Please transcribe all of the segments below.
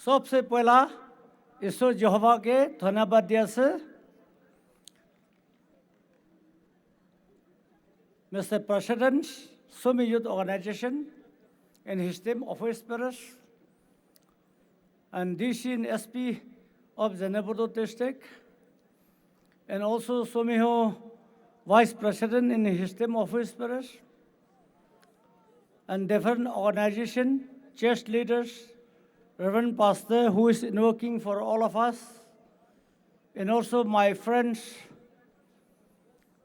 सबसे पहला ईश्वर यहोवा के धन्यवाद दिया से Mr. President, Sumi Youth Organization in his team of Spirit and DC and SP of Zenebudo District, and also Sumiho Vice President in his team of Spirit, and different organization, church leaders, Reverend Pastor who is working for all of us, and also my friends,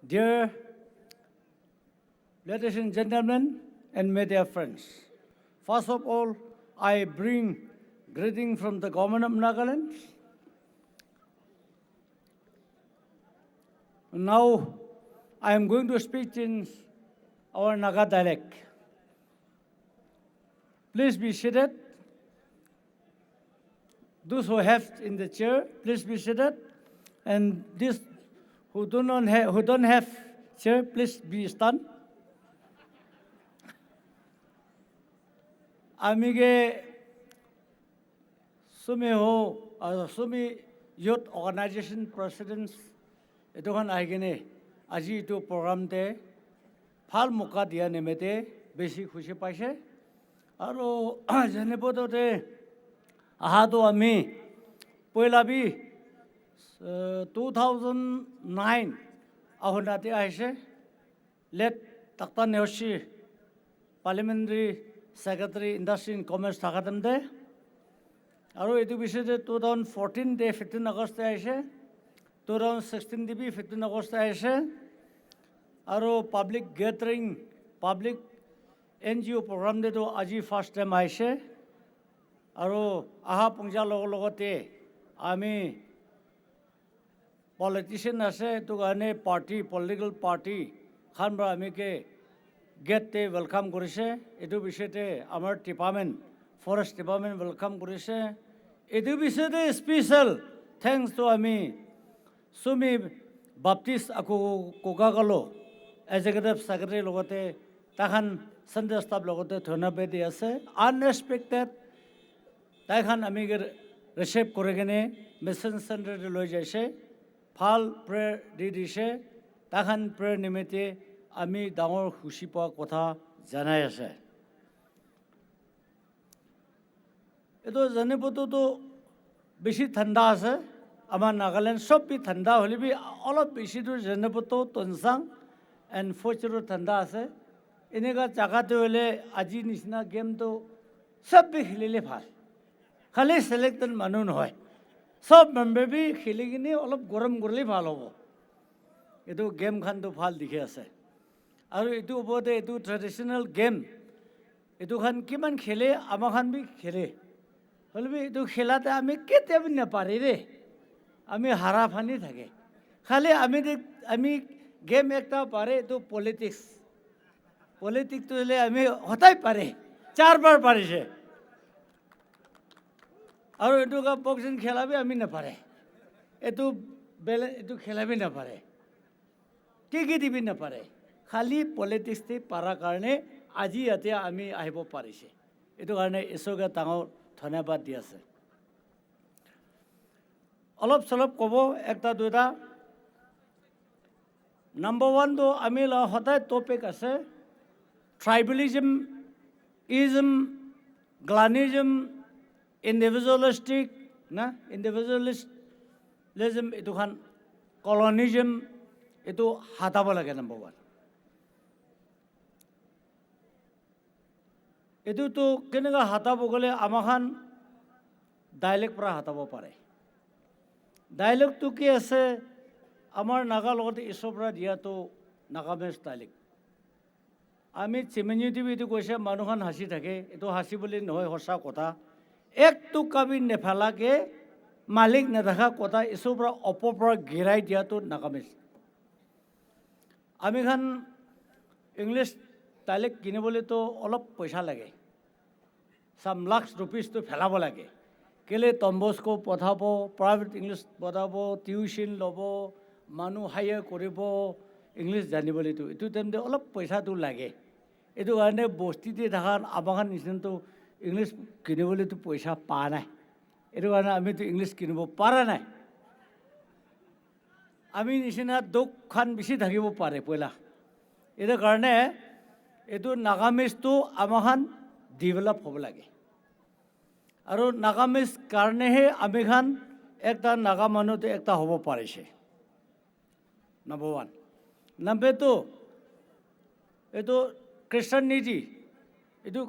dear ladies and gentlemen, and media friends. First of all, I bring greeting from the government of Nagaland. Now, I am going to speak in our Naga dialect. Please be seated. Those who have in the chair, please be seated. And these who don't have chair, please be stand. Amige Sumi Youth Organization President Itohan Aigene Aji to program te Phal Muka dia nemete basic Hushi Pashe Aro Zenepodo te Ahado Ami Poelabi 2009 Ahonati Aishe let Takta Neoshi Parliamentary Secretary Industry and Commerce Thakatam de Aro edu bishe 2014 de 15 August aise 2016 de 15 August aise Aro public gathering public NGO program de to aji first time aise Aro aha pungja logote ami politician ase to gane party political party khanbra ami ke get te welcome korise edu bishete amar department forest department welcome korise edu bishete special thanks to ami Sumi Baptist aku kokagalo executive secretary logote takhan Sunday staff logote dhonobad di ase unexpected takhan ami ge receive koregene mission center loi jaise phal prayer di dise takhan prayer nimete আমি ডাঙৰ খুশি পোৱা কথা জানাই আছে এটো জানিবতো বেছি ঠাণ্ডা আছে আমাৰ নাগালেণ্ড সব বি ঠাণ্ডা হলে বি অলপ বেছি দূৰ জানিবতো তনসাং এণ্ড ফচুৰো ঠাণ্ডা আছে এনেকা জাগাতে হলে আজি নিচিনা গেমটো সব বি খেলিলে ভাল খালি সিলেক্টেড মানুহ নহয় সব মেম্বাৰ বি খেলি কিনে অলপ গৰম কৰিলে ভাল হ'ব এটো গেম খানটো ভাল দেখি আছে আৰু এটো ওপৰতে এটো ট্ৰেডিশনাল গেম এটো খান কিমান খেলে আমাৰ খান বি খেলে হলবি এটো খেলাতে আমি কেতিয়াবা নাপাৰি ৰে আমি হাৰা ফানি থাকে খালি আমি গেম একটা পাৰে তো পলিটিক্স তো হলে আমি হতাই পাৰে চাৰবাৰ পাৰিছে আৰু এটো কা বক্সিং খেলাবি আমি নাপাৰে এটো এটো খেলাবি নাপাৰে কি দিবি নাপাৰে খালি পলিটিক্স তে পাৰা কাৰণে আজি ইয়াতে আমি আহিব পাৰিছে এটো কাৰণে ঈশ্বৰকে ডাঙৰ ধন্যবাদ দি আছে অলপ চলপ ক'ব একটা দুটা নাম্বাৰ 1 তো আমি হতাই টপিক আছে ট্ৰাইবেলিজম ইজম গ্লানিজম ইণ্ডিভিজুৱেলিষ্টিক না ইণ্ডিভিজুৱেলিজম এটো খান কলনিজম এটো হাতাব লাগে নাম্বাৰ 1 এটো তো কেনেকা হাতাব গলে আমাখান ডাইলেক্ট পৰা হাতাব পাৰে ডাইলেক্ট তো কি আছে আমাৰ নাগা লগতে ইছপৰা দিয়াতো নাগামেজ ডাইলেক্ট আমি চিমেনিটি বিটো কৈছে মানুহখান হাসি থাকে এটো হাসি বুলি নহয় হসা কথা একটু কাবি নেফালাকে মালিক নেদেখা কথা ইছপৰা অপপৰা গিৰাই দিয়াতো নাগামেজ আমি খান ইংলিছ ডাইলেক্ট কিনিবলৈ তো অলপ পইচা লাগে some lakhs rupees to ফেলাব লাগে কেলে টম্বস্কো পঠাব প্ৰাইভেট ইংলিছ পঢ়াব টিউশন ল'ব মানুহ হায়াৰ কৰিব ইংলিছ জানিবলৈ তো এটো তেমতে অলপ পইচাটো লাগে এটো কাৰণে বস্তিতে থাকা আমাখান নিচিনাটো ইংলিছ কিনিবলৈ তো পইচা পা নাই এইটো কাৰণে আমিতো ইংলিছ কিনিব পৰা নাই আমি নিচিনা দুখখন বেছি থাকিব পাৰে পইলা এইটো কাৰণে এইটো নাগামিজটো আমাখান ডেভেলপ হ'ব লাগে আৰু নাগামিজ কাৰণেহে আমিখান একটা নাগা মানুহটো একটা হ'ব পাৰিছে নাম্বাৰ 1 নাম্বাৰ 2 এইটো খ্ৰীষ্টানিটি এইটো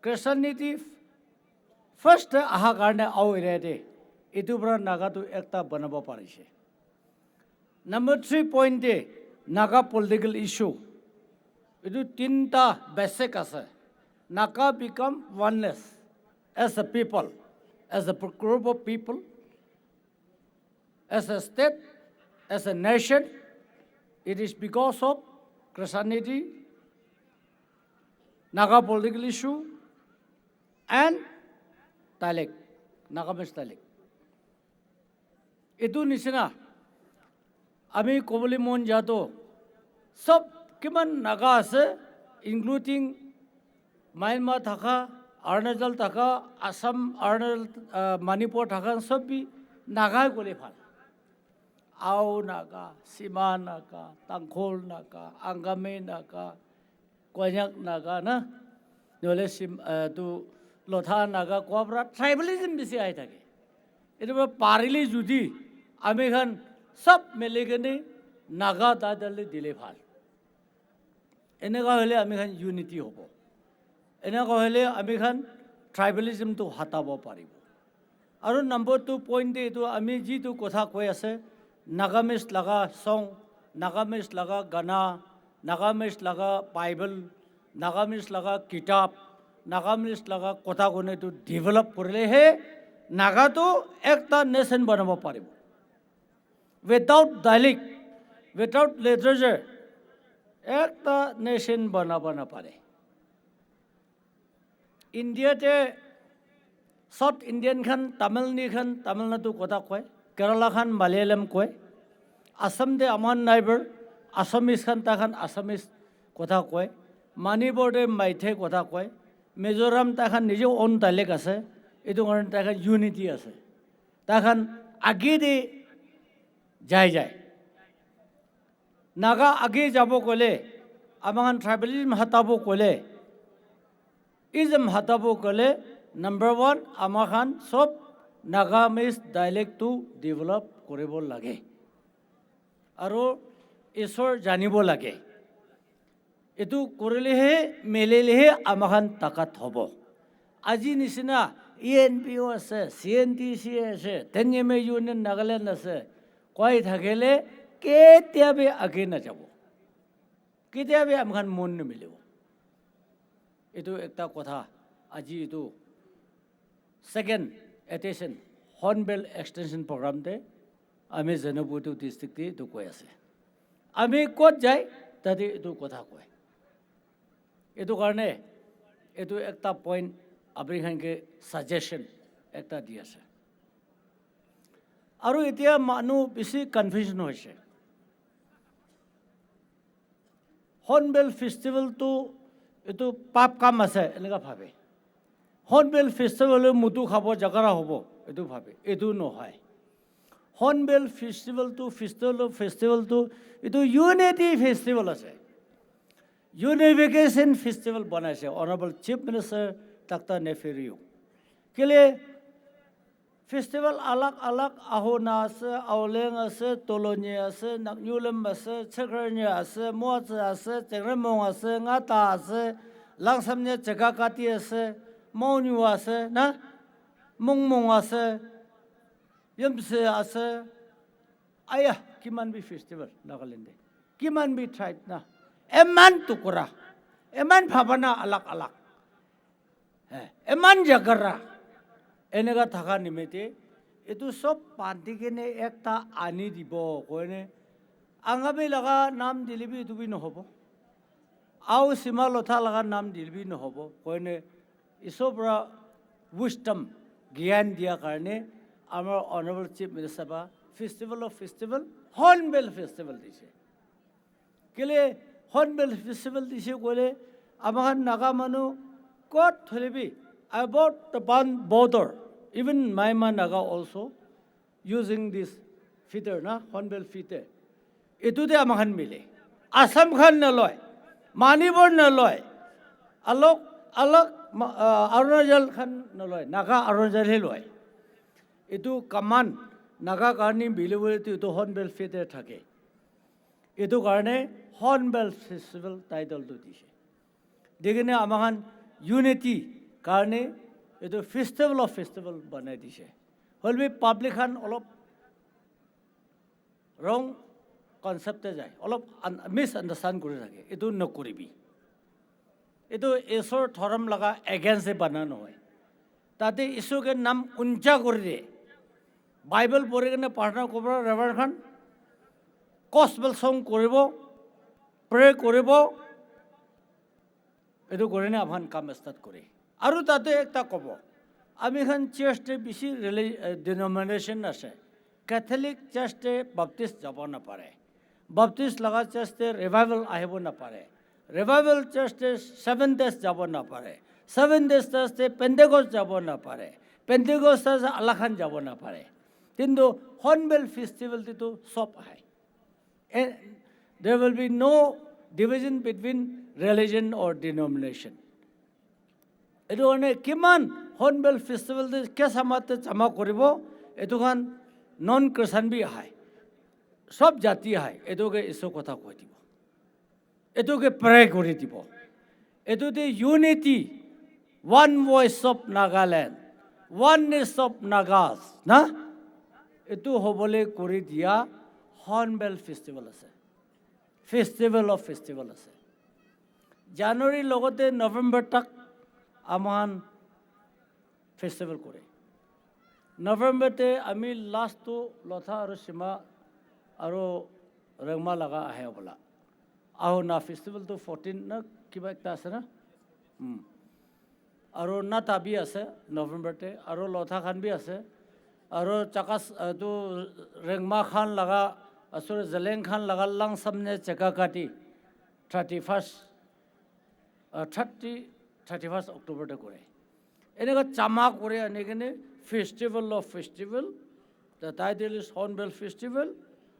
খ্ৰীষ্টানিটি ফাৰ্ষ্ট আহা কাৰণে আও এৰিয়াতে এইটোৰ পৰা নাগাটো একটা বনাব পাৰিছে নাম্বাৰ 3 পইণ্টে নাগা পলিটিকেল ইছ্যু এইটো তিনিটা বেচিক আছে Naga become oneness as a people as a group of people as a state as a nation it is because of Christianity Naga political issue and dialect Nagamese dialect etu nisina ami koboli mon jato sob kiman naga ase including Myanmar thaka Arunachal thaka Assam Arunachal Manipur thaka sob bi naga gole phal Ao naga Sima naga Tangkhol naga Angame naga Koyak naga na nole sim tu Lotha naga Kobra tribalism bisi ai thake etu parile judi ami khan sob melegene naga dadale dile phal eneka hole ami khan unity hobo eneka hole ami khan tribalism to hatabo paribo aru number 2 point etu ami ji tu kotha koi ase Nagamese laga song Nagamese laga gana Nagamese laga bible Nagamese laga kitab Nagamese laga kotha gone tu develop korle he naga to ekta nation banabo paribo without dialect without literature ekta nation banaba na pare India te South Indian khan Tamil Nadu kotha koi Kerala khan Malayalam koi Assam de aman neighbor Assamese khan ta khan Assamese kotha koi Manipur de Maithei kotha koi Mizoram ta khan nije own dialect ase etu karone ta khan unity ase ta khan age de jai naga age jabo kole aman tribalism hatabo kole ism hatabo kole number 1 amakhan sob Nagamese dialect to develop koribo lage aro isor janibo lage etu korilehe melelehe amakhan takat hobo aji nisina ENPO ase CNTC ase Tenyeme Union Nagaland ase koi thakele ketiabe age na jabo ketiabe amakhan mon ne milebo etu ekta kotha aji etu second attention Hornbill extension program te ami Jenaputu district te tu koi ase ami kot jai tadi etu kotha koi etu karone etu ekta point apni khan ke suggestion ekta di ase aru etia manu bisi confusion hoise Hornbill festival to etu pap kam ase eneka bhabe Hornbill festival mutu khabo jagara hobo etu bhabe etu no hoy Hornbill festival to etu unity festival ase unification festival banaise honorable chief minister Dr. Neferio kele festival alag ahona ase auleng ase tolonye ase naknyulem ase chegrnya ase moz ase chegremong ase ngata ase langsamne chegakati ase Maunyu ase na mongmong ase yamse ase aya kiman bi festival Nagaland kiman bi tribe na eman tukura eman bhabana alag eman jagara enega thaka nimete etu sob party kene ekta ani dibo koine angabe laga naam dilibi tu bi no hobo au sima lotha laga naam dilibi no hobo koine isobra wisdom gyan dia karne amar honorable chief minister ba festival Hornbill festival dise kele Hornbill festival dise kole amahan naga manu kot tholibi about the border even Myanmar Naga also using this feeder, na hornbill feeder. Itu de amahan mile. Assam khan naloy, Manipur naloy, alok Arunachal khan naloy, Naga Arunachal hiloy. Itu kaman Naga karni bilibole tu itu hornbill feeder thake. Itu karne hornbill festival title tu dishe. Dekine amahan unity karne itu festival of festival banai dishe. Holbi public khan olop wrong concept jai, olop misunderstand kori thake. Itu nokoribi. Itu isor thoram laga against e banano hoy. Tate isu ke nam uncha kori de. Bible pore kene partner kobra Reverend Khan gospel song koribo, pray koribo. Itu korine abhan kam start kore. Aru tate ekta kobo. Ami khan church te bisi denomination ase. Catholic church te Baptist jabo na pare. Baptist laga church te revival ahibo na pare. Revival church te 7 days jabo na pare. 7 days church te Pentecost jabo na pare. Pentecost church Allah khan jabo na pare. Tindu hornbill festival te to sop hai. And there will be no division between religion or denomination. Etu one kiman hornbill festival te ke samate chama koribo etu khan non Christian bi hai. Sob jati hai. Etu ke iso kotha koi dibo. Etu ke pray kori dibo. Etu te unity, one voice of Nagaland, oneness of Nagas, na? Etu hobole kori dia hornbill festival ase. Festival of festival ase. January logote November tak amahan festival kore. November te ami last to lotha aru sima aru rangma laga ahe bola. Aho na festival to 14 na kiba ekta ase na. Aru na tabi ase November te aru lotha khan bi ase. Aru chakas tu rangma khan laga asur Zeleng khan laga lang samne chaka kati 31st October te kore. Enega chama kore anegene festival of festival. The title is Hornbill Festival.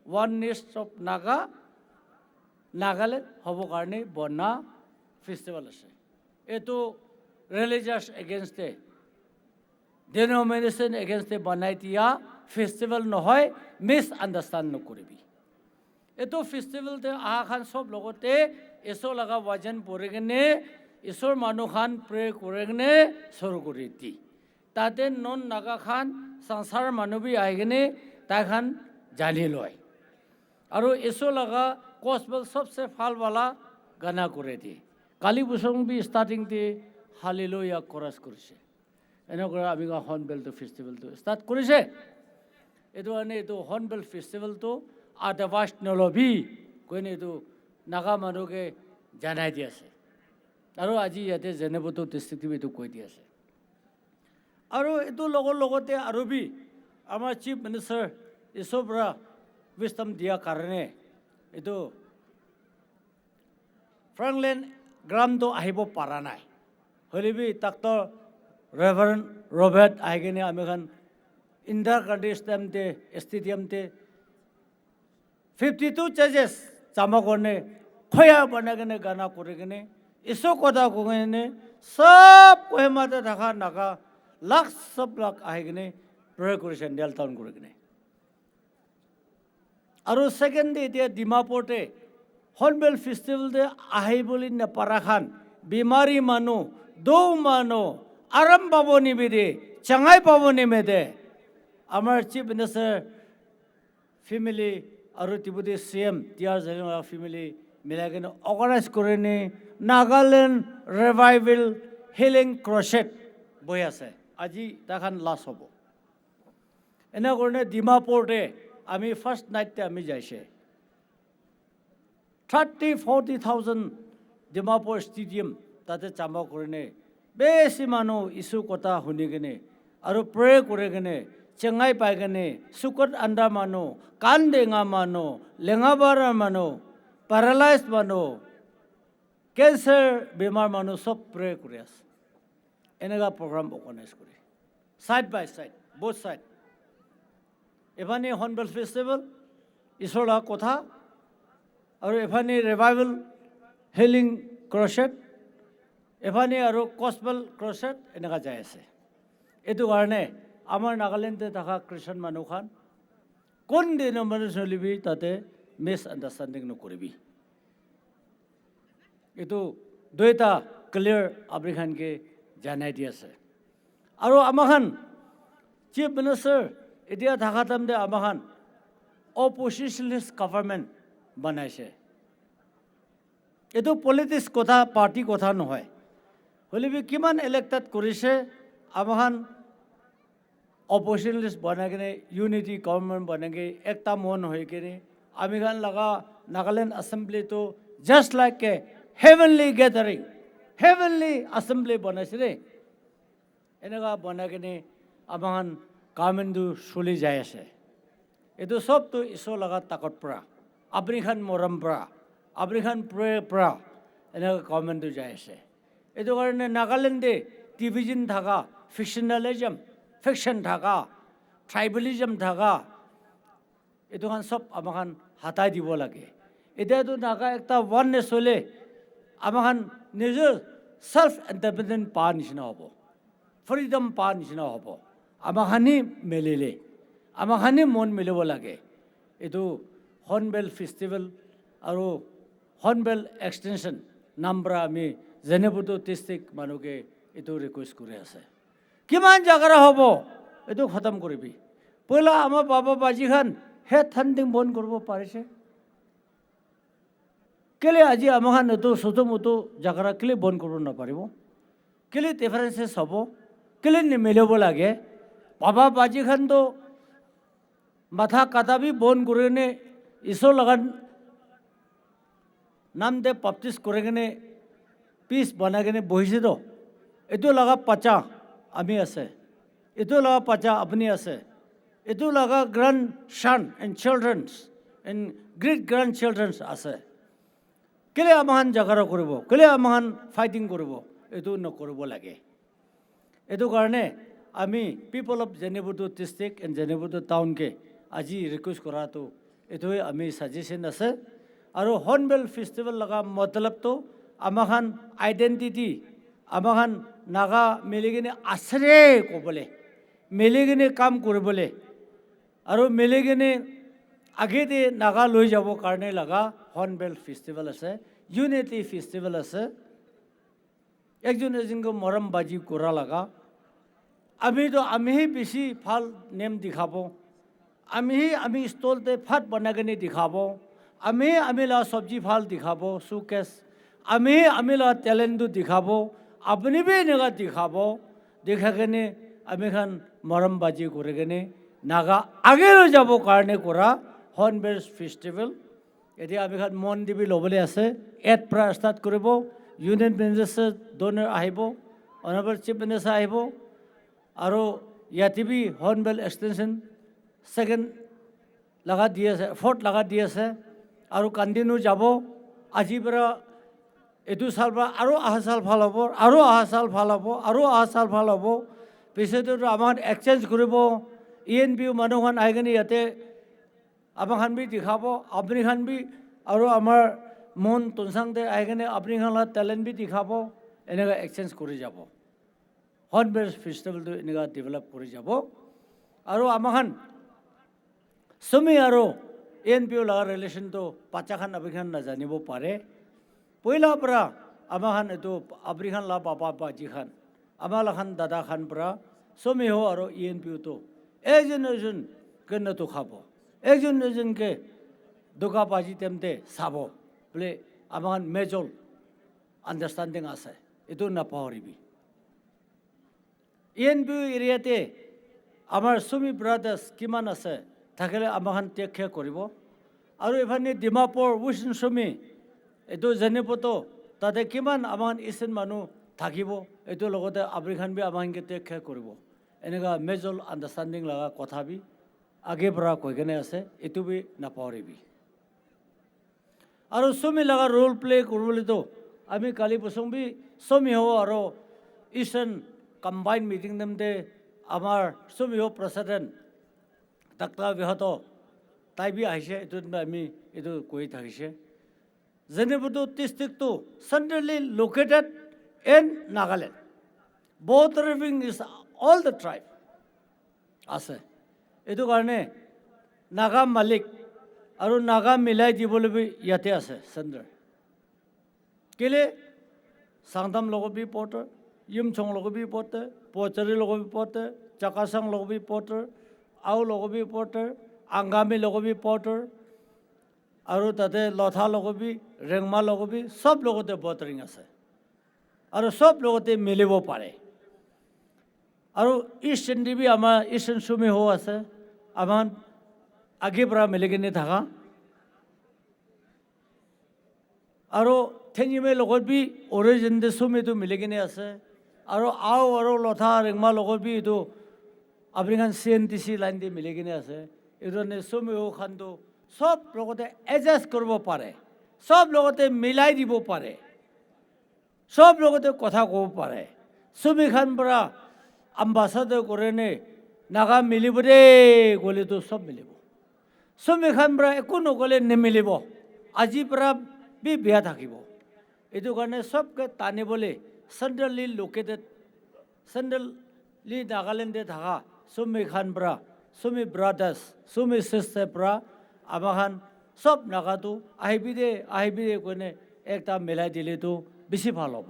Oneness of Nagaland hobo karne bonna festival ase. Eto religious against the denomination against the banaitia festival no hoy misunderstand no koribi. Eto festival te aha khan sob logote eso laga wajan poregene isor manu khan pray koregne sor koriti. Tate non naga khan sansar manu bi aigene ta khan jani loy. Aru eso laga gospel sabse phal wala gana koreti. Kali busong bi starting te hallelujah chorus korise. Enokora amiga hornbill to festival to start korise. Etu ane etu hornbill festival to adavast nolobi koine etu naga manu ke janai diase. Aru aji yate Zenebuto district bi etu koi diase. Aru etu logote aru bi amar chief minister isobra wisdom dia karne etu Franklin Graham to ahibo paranai. Holibi takto Reverend Robert aigene amikhan Indira Gandhi stadium te 52 churches chama korne khoya banagene gana koregene iso koda kogene sab kohema te thaka naga lakh sab lakh aigene prayer korise Del town koregene. Aru second day te Dimapur te Hornbill festival te ahiboli na parakhan bimari manu do manu aram baboni bide changai baboni mede amar chief minister family aru tibudi CM tiar jana family milagene organize korene Nagaland revival healing crusade boi ase aji takhan last hobo ena korne Dimapur te ami first night te ami jaise 30-40,000 Dimapur stadium tate chama korene besi manu isu kota hunigene aru pray koregene chengai paigene sukot anda manu kandenga manu lengabara manu paralyzed manu cancer bemar manu sob pray koreas enega program organize kore side by side, both side. এফানে Hornbill festival ঈশ্বৰৰ কথা আৰু এফানে revival healing crusade এফানে আৰু gospel crochet এনেকুৱা যাই আছে এইটো কাৰণে আমাৰ নাগালেণ্ডে থকা খ্ৰীষ্টান মানুহখন কোন ডিনমিনেশ্যন চলিবি তাতে মিছ আণ্ডাৰষ্টেণ্ডিং নকৰিবি এইটো দুইটা ক্লিয়াৰ আমেৰিকানকে জানাই দি আছে আৰু আমাৰখন চিফ মিনিষ্টাৰ এতিয়া থকা টাইমতে আমাৰখন অপজিশ্যনিষ্ট গভৰ্ণমেণ্ট বনাইছে এইটো পলিটিক্স কথা পাৰ্টি কথা নহয় হ'লেবি কিমান ইলেক্টেড কৰিছে আমাৰখন অপজিশ্যনিষ্ট বনাই কিনে ইউনিটি গভৰ্ণমেণ্ট বনাই কিনে একটা মন হৈ কিনে আমিখান লগা নাগালেণ্ড এছেম্বলিটো just like a heavenly gathering heavenly assembly বনাইছে দেই এনেকুৱা বনাই কিনে আমাৰখন গভৰ্ণমেণ্টটো চলি যাই আছে এইটো চবটো ঈশ্বৰ লগা তাকত পৰা আপ্নিখান মৰম পৰা আপ্নিখান প্ৰেয়ৰ পৰা এনেকুৱা গভৰ্ণমেণ্টটো যাই আছে এইটো কাৰণে নাগালেণ্ডে ডিভিজন থকা ফিকশ্যনেলিজম ফিকশ্যন থকা ট্ৰাইবেলিজম থকা এইটোখান চব আমাৰখান হাতাই দিব লাগে এতিয়াতো নাগা একটা ওৱাননেছ হ'লে আমাৰখান নিজৰ চেল্ফ ইণ্ডিপেণ্ডেণ্ট পোৱাৰ নিচিনা হ'ব ফ্ৰীডম পোৱাৰ নিচিনা হ'ব আমাৰখানি মিলিলে আমাৰখানি মন মিলিব লাগে এইটো হৰ্ণবিল ফেষ্টিভেল আৰু হৰ্ণবিল এক্সটেনশ্যন নাম পৰা আমি জেনেপুটো ডিষ্ট্ৰিক্ট মানুহকে এইটো ৰিকুৱেষ্ট কৰি আছে কিমান জাগাৰা হ'ব এইটো খতম কৰিবি পহিলা আমাৰ বাবা বাজিখান হে থাণ্ডিং বন্ধ কৰিব পাৰিছে কেলে আজি আমাৰখান এইটো চটো মটো জাগাৰা কেলে বন্ধ কৰিব নাপাৰিব কেলে ডিফাৰেঞ্চেছ হ'ব কেলে নিমিলিব লাগে বাবা বাজিখানটো মাথা কাটাবি বন্ধ কৰি কিনে ঈশ্বৰ লগা নাম দে বাপ্তিছ কৰি কিনে পিছ বনাই কিনে বহিছেতো এইটো লগা পাচা আমি আছে এইটো লগা পাচা আপুনি আছে এইটো লগা grandson and childrens and great grandchildrens আছে কেলে আমাৰখান জাগাৰা কৰিব কেলে আমাৰখান ফাইটিং কৰিব এইটো নকৰিব লাগে এইটো কাৰণে আমি পিপল অফ জেনেপুটো ডিষ্ট্ৰিক্ট এণ্ড জেনেপুটো টাউনকে আজি ৰিকুৱেষ্ট কৰাটো এইটোৱে আমি ছাজেশ্যন আছে আৰু হৰ্ণবিল ফেষ্টিভেল লগা মতলবটো আমাৰখান আইডেণ্টিটি আমাৰখান নাগা মিলি কিনে আছৰে ক'বলৈ মিলি কিনে কাম কৰিবলৈ আৰু মিলি কিনে আগেদি নাগা লৈ যাব কাৰণে লগা হৰ্ণবিল ফেষ্টিভেল আছে ইউনিটি ফেষ্টিভেল আছে একজন এজনকে মৰম বাজি কৰা লগা আমিহে বেছি ভাল নেম দেখাব আমি ষ্টলতে ভাত বনাই কিনে দেখাব আমি লা চব্জি ভাল দেখাব শ্ব'কেছ আমি লা টেলেণ্টটো দেখাব আপুনি বি এনেকুৱা দেখাব দেখা কিনে আমিখান মৰম বাজি কৰি কিনে নাগা আগে লৈ যাব কাৰণে কৰা হৰ্ণবিল ফেষ্টিভেল এতিয়া আমিখান মন দিবি ল'বলৈ আছে এড পৰা ষ্টাৰ্ট কৰিব ইউনিয়ন মিনিষ্টাৰ ডোনাৰ আহিব অনাৰেবল চিফ মিনিষ্টাৰ আহিব আৰু ইয়াতে বি হৰ্ণবিল এক্সটেনশ্যন ছেকেণ্ড লগা দি আছে ফৰ্থ লগা দি আছে আৰু কণ্টিনিউ যাব আজিৰ পৰা এইটো চাল পৰা আৰু অহা চাল ভাল হ'ব আৰু অহা চাল ভাল হ'ব আৰু অহা চাল ভাল হ'ব পিছতো আমাৰ এক্সচেঞ্জ কৰিব ENP মানুহখন আহি কিনে ইয়াতে আমাৰখান বি দেখাব আপুনিখান বি আৰু আমাৰ মন টনচাংতে আহি কিনে আপুনিখান টেলেণ্ট বি দেখাব এনেকুৱা এক্সচেঞ্জ কৰি যাব হৰ্ণবিল ফেষ্টিভেলটো এনেকুৱা ডেভেলপ কৰি যাব আৰু আমাৰখান চমি আৰু ENP লগা ৰিলেশ্যনটো বাচ্চাখান আপুনিখান নাজানিব পাৰে পহিলাৰ পৰা আমাৰখান এইটো আপুনিখান লা বাবা বাজিখান আমাৰখান দাদাখান পৰা চমি হওঁ আৰু ENPটো এজনকে নতো খাব এজনকে দোকা বাজি তেমতে চাব বোলে আমাৰখান মেজৰ আণ্ডাৰষ্টেণ্ডিং আছে এইটো নাপাহৰিবি ENP এৰিয়াতে আমাৰ চমি ব্ৰাদাৰ্ছ কিমান আছে থাকিলে আমাৰখান টেক কেয়াৰ কৰিব আৰু এইফালে ডিমাপুৰ ৱেষ্টাৰ্ণ চমি এইটো জেনেপুটো তাতে কিমান আমাৰখান ইষ্টাৰ্ণ মানুহ থাকিব এইটো লগতে আপুনিখান বি আমাৰখানকে টেক কেয়াৰ কৰিব এনেকুৱা মেজৰ আণ্ডাৰষ্টেণ্ডিং লগা কথা বি আগে পৰা কৈ কেনে আছে এইটো বি নাপাহৰিবি আৰু চমি লগা ৰোল প্লে কৰিবলৈতো আমি কালি বছৰ বি চমি হওঁ আৰু ইষ্টাৰ্ণ কম্বাইন মিটিং নামতে আমাৰ চুমিও প্ৰেচিডেণ্ট ডাক্তৰ বিহত তাই বি আহিছে এইটোত আমি এইটো কৈ থাকিছে জেনেপুটো ডিষ্ট্ৰিক্টটো centrally located in Nagaland both living is all the tribe আছে এইটো কাৰণে নাগা মালিক আৰু নাগা মিলাই দিবলৈ ইয়াতে আছে চেণ্টাৰ কেলে চাংদাম লগত বি পৰ্টাৰ ইমচং লগত বি পৰ্টাৰ পচাৰী লগত বি পৰ্টাৰ চাকাচাং লগত বি পৰ্টাৰ আও লগত বি পৰ্টাৰ আংগামী লগত বি পৰ্টাৰ আৰু তাতে লথা লগত বি ৰেংমা লগত বি চব লগতে বৰ্টাৰিং আছে আৰু চব লগতে মিলিব পাৰে আৰু ইষ্ট বি আমাৰ ইষ্ট চুমি হৈ আছে আমাৰ আগেৰ পৰা মিলি কিনে থকা আৰু ঠেঙিমে লগত বি অৰিজিনেল চুমিটো মিলি কিনে আছে আৰু আও আৰু লথা ৰেংমা লগত বি এইটো আপোনাৰ CNTC লাইন দি মিলি কিনে আছে এইটো চুমি হৈ খানটো চব লগতে এডজাষ্ট কৰিব পাৰে চব লগতে মিলাই দিব পাৰে চব লগতে কথা ক'ব পাৰে চুমি খান পৰা এম্বাচাডাৰ কৰে নে নাগা মিলিব দেই গ'লেতো চব মিলিব চুমি খান পৰা একো নগ'লে নিমিলিব আজিৰ পৰা বি বেয়া থাকিব এইটো কাৰণে চবকে টানিবলৈ চেণ্ট্ৰেলি লোকেটেড চেণ্ট্ৰেলি নাগালেণ্ডে থকা চুমি খান পৰা চুমি ব্ৰাদাৰ্ছ চুমি চিষ্টাৰ পৰা আমাৰ খান চব নাগাটো আহিবি দে কৈনে একটা মিলাই দিলেতো বেছি ভাল হ'ব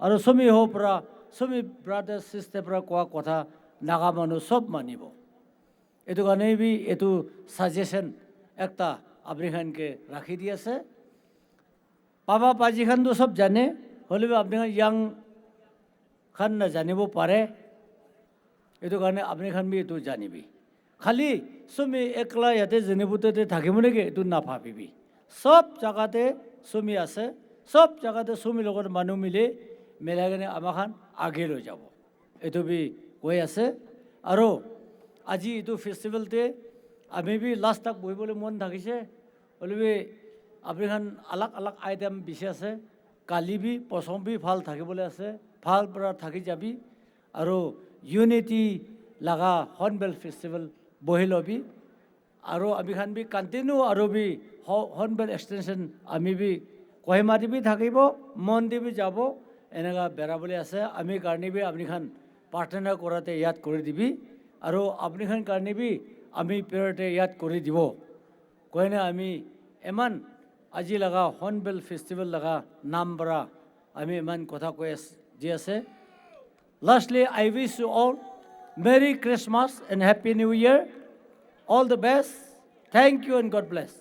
আৰু চুমি হোৱাৰ পৰা চুমি ব্ৰাদাৰ্ছ চিষ্টাৰ পৰা কোৱা কথা নাগা মানুহ চব মানিব এইটো কাৰণে বি এইটো ছাজেশ্যন একটা আপুনি খানকে ৰাখি দি আছে পাবা পাজি খানটো চব জানে হ'লেও আপুনি ইয়াং খান নাজানিব পাৰে এইটো কাৰণে আপুনি খান বি এইটো জানিবি খালি চুমি একলা ইয়াতে জেনেপুটতে থাকিব নেকি এইটো নাভাবিবি চব জেগাতে চুমি আছে চব জেগাতে চুমিৰ লগত মানুহ মিলাই কিনে আমাৰ খান আগে লৈ যাব এইটো বি কৈ আছে আৰু আজি এইটো ফেষ্টিভেলতে আমি বি লাষ্ট তাক বহিবলৈ মন থাকিছে হ'লেও আপুনি খান আলাগ আলাগ আইটেম বেছি আছে কালি বি পচম বি ভাল থাকিবলৈ আছে ভাল পৰা থাকি যাবি আৰু ইউনিটি লগা হৰ্ণবিল ফেষ্টিভেল বহি ল'বি আৰু আমি খান বি কণ্টিনিউ আৰু বি হৰ্ণবিল এক্সটেনশ্যন আমি বি কহিমাটি বি থাকিব মন্দিৰ বি যাব এনেকুৱা বেৰাবলৈ আছে আমি কাৰণে বি আপুনি খান প্ৰাৰ্থনা কৰাতে ইয়াত কৰি দিবি আৰু আপুনি খান কাৰণে বি আমি পেৰতে ইয়াত কৰি দিব কয়নে আমি ইমান আজি লগা হৰ্ণবিল ফেষ্টিভেল লগা নাম পৰা আমি ইমান কথা কৈ দি আছে lastly I wish you all merry Christmas and happy new year all the best thank you and God bless